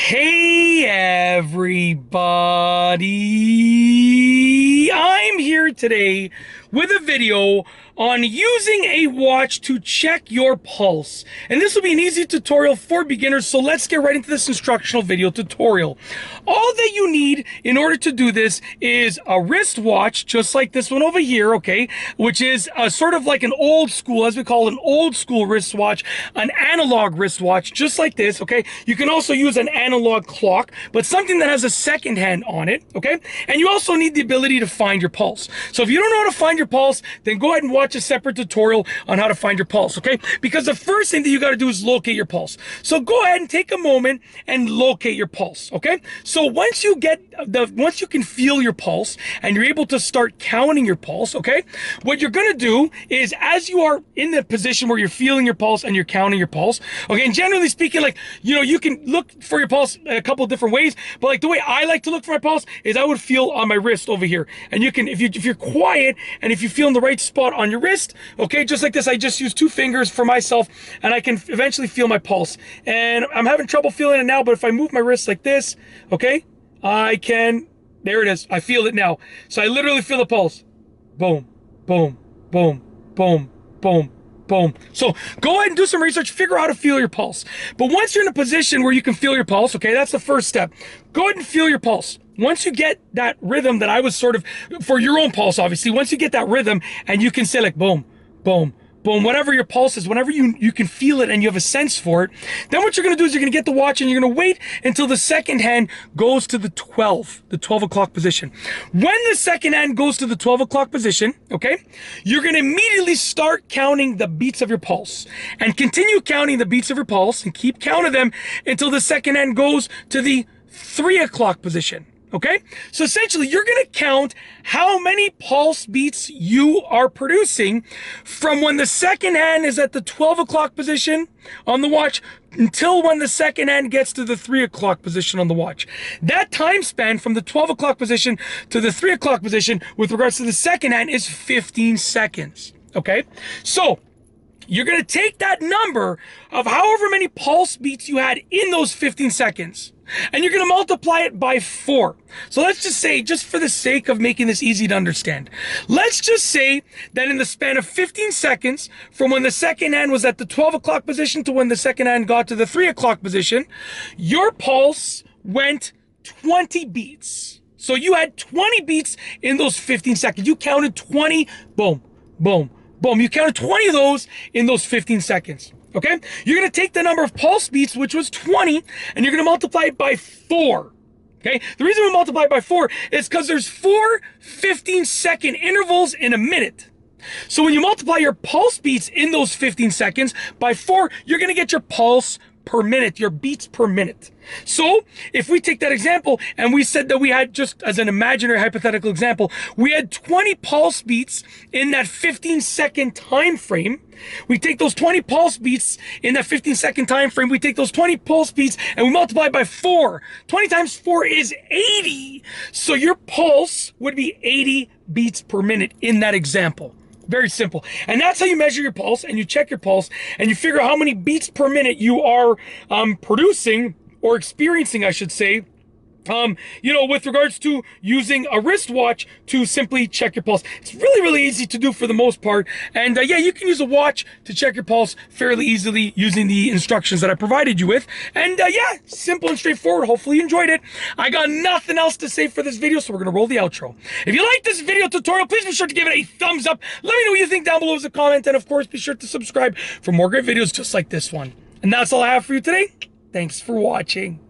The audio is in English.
Hey everybody, I'm here today with a video on using a watch to check your pulse. And this will be an easy tutorial for beginners, so let's get right into this instructional video tutorial. All that you need in order to do this is a wristwatch, just like this one over here, okay, which is sort of like an old school, as we call it, an old school wristwatch, an analog wristwatch, just like this, okay? You can also use an analog clock, but something that has a second hand on it, okay? And you also need the ability to find your pulse. So if you don't know how to find your pulse, then go ahead and watch a separate tutorial on how to find your pulse, okay? Because the first thing that you got to do is locate your pulse. So go ahead and take a moment and locate your pulse, okay? So once you can feel your pulse and you're able to start counting your pulse, okay? What you're going to do is, as you are in the position where you're feeling your pulse and you're counting your pulse, okay? And generally speaking, like, you know, you can look for your pulse a couple of different ways, but like the way I like to look for my pulse is I would feel on my wrist over here. And you can, if you're quiet and if you feel in the right spot on your wrist, okay, just like this, I just use 2 fingers for myself and I can eventually feel my pulse. And I'm having trouble feeling it now, but if I move my wrist like this, okay, I can, there it is, I feel it now. So I literally feel the pulse. Boom, boom, boom, boom, boom, boom. So go ahead and do some research, figure out how to feel your pulse. But once you're in a position where you can feel your pulse, okay, that's the first step. Go ahead and feel your pulse. Once you get that rhythm that I was sort of, for your own pulse, obviously, once you get that rhythm and you can say like boom, boom, boom, whatever your pulse is, whenever you can feel it and you have a sense for it, then what you're going to do is you're going to get the watch and you're going to wait until the second hand goes to the 12 o'clock position. When the second hand goes to the 12 o'clock position, okay, you're going to immediately start counting the beats of your pulse and continue counting the beats of your pulse and keep counting them until the second hand goes to the 3 o'clock position. Okay, so essentially you're going to count how many pulse beats you are producing from when the second hand is at the 12 o'clock position on the watch until when the second hand gets to the 3 o'clock position on the watch. That time span from the 12 o'clock position to the 3 o'clock position with regards to the second hand is 15 seconds. Okay, so you're going to take that number of however many pulse beats you had in those 15 seconds, and you're going to multiply it by 4. So let's just say, just for the sake of making this easy to understand, let's just say that in the span of 15 seconds, from when the second hand was at the 12 o'clock position to when the second hand got to the 3 o'clock position, your pulse went 20 beats. So you had 20 beats in those 15 seconds. You counted 20, boom, boom, boom. You counted 20 of those in those 15 seconds. Okay? You're going to take the number of pulse beats, which was 20, and you're going to multiply it by 4. Okay? The reason we multiply it by 4 is because there's 4 15-second intervals in a minute. So when you multiply your pulse beats in those 15 seconds by 4, you're going to get your pulse per minute, your beats per minute. So if we take that example and we said that we had, just as an imaginary hypothetical example, we had 20 pulse beats in that 15-second time frame. We take those 20 pulse beats in that 15-second time frame, we take those 20 pulse beats and we multiply by 4. 20 times 4 is 80. So your pulse would be 80 beats per minute in that example. Very simple. And that's how you measure your pulse and you check your pulse and you figure out how many beats per minute you are producing or experiencing, I should say, you know, with regards to using a wristwatch to simply check your pulse. It's really, really easy to do for the most part. And yeah, you can use a watch to check your pulse fairly easily using the instructions that I provided you with. And yeah, simple and straightforward. Hopefully you enjoyed it. I got nothing else to say for this video, so we're going to roll the outro. If you like this video tutorial, please be sure to give it a thumbs up. Let me know what you think down below as a comment. And of course, be sure to subscribe for more great videos just like this one. And that's all I have for you today. Thanks for watching.